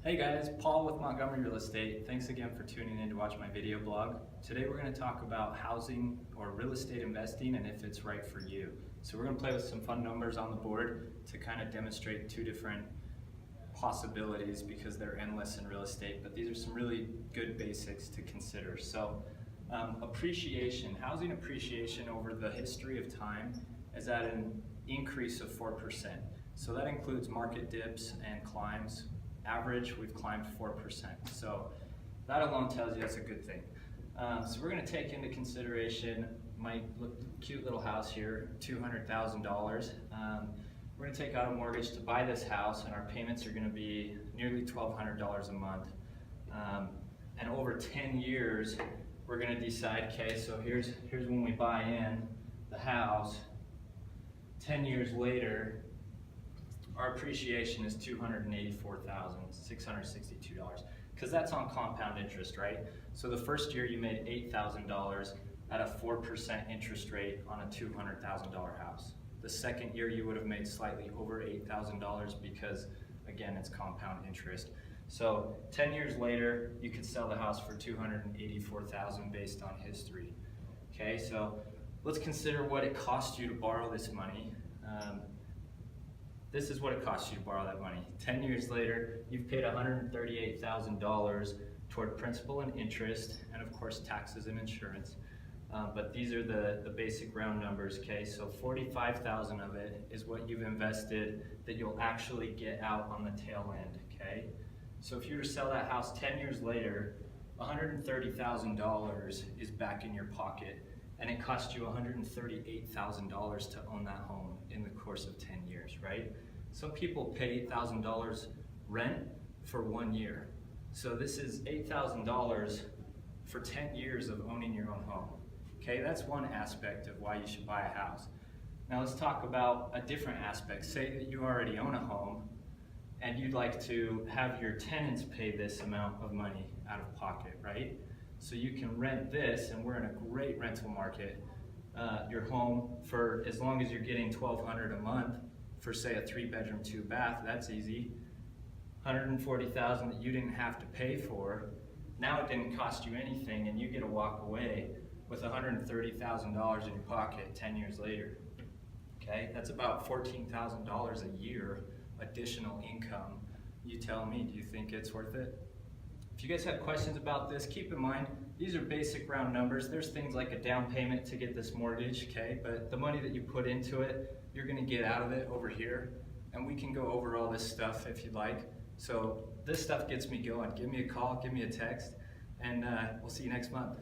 Hey guys, Paul with Montgomery Real Estate. Thanks again for tuning in to watch my video blog. Today we're going to talk about housing or real estate investing and if it's right for you. So we're going to play with some fun numbers on the board to kind of demonstrate two different possibilities because they're endless in real estate, but these are some really good basics to consider. So appreciation, housing appreciation over the history of time is at an increase of 4%. So that includes market dips and climbs. Average, we've climbed 4%. So that alone tells you that's a good thing. So we're going to take into consideration my cute little house here, $200,000. We're going to take out a mortgage to buy this house, and our payments are going to be nearly $1,200 a month. And over 10 years, we're going to decide, okay, so here's when we buy in the house. 10 years later, our appreciation is $284,662 because that's on compound interest, right? So the first year you made $8,000 at a 4% interest rate on a $200,000 house. The second year you would have made slightly over $8,000 because, again, it's compound interest. So 10 years later, you could sell the house for $284,000 based on history. Okay, so let's consider what it cost you to borrow this money. This is what it costs you to borrow that money. 10 years later, you've paid $138,000 toward principal and interest, and of course taxes and insurance. But these are the basic round numbers, okay? So $45,000 of it is what you've invested that you'll actually get out on the tail end, okay? So if you were to sell that house 10 years later, $130,000 is back in your pocket, and it cost you $138,000 to own that home in the course of 10 years, right? Some people pay $8,000 rent for 1 year. So this is $8,000 for 10 years of owning your own home. Okay, that's one aspect of why you should buy a house. Now let's talk about a different aspect. Say that you already own a home and you'd like to have your tenants pay this amount of money out of pocket, right? So you can rent this, and we're in a great rental market, your home for as long as you're getting $1,200 a month for, say, a 3-bedroom, 2-bath. That's easy. $140,000 that you didn't have to pay for. Now it didn't cost you anything, and you get to walk away with $130,000 in your pocket 10 years later. Okay, that's about $14,000 a year additional income. You tell me, do you think it's worth it? If you guys have questions about this, keep in mind, these are basic round numbers. There's things like a down payment to get this mortgage, okay? But the money that you put into it, you're gonna get out of it over here. And we can go over all this stuff if you'd like. So this stuff gets me going. Give me a call, give me a text, and we'll see you next month.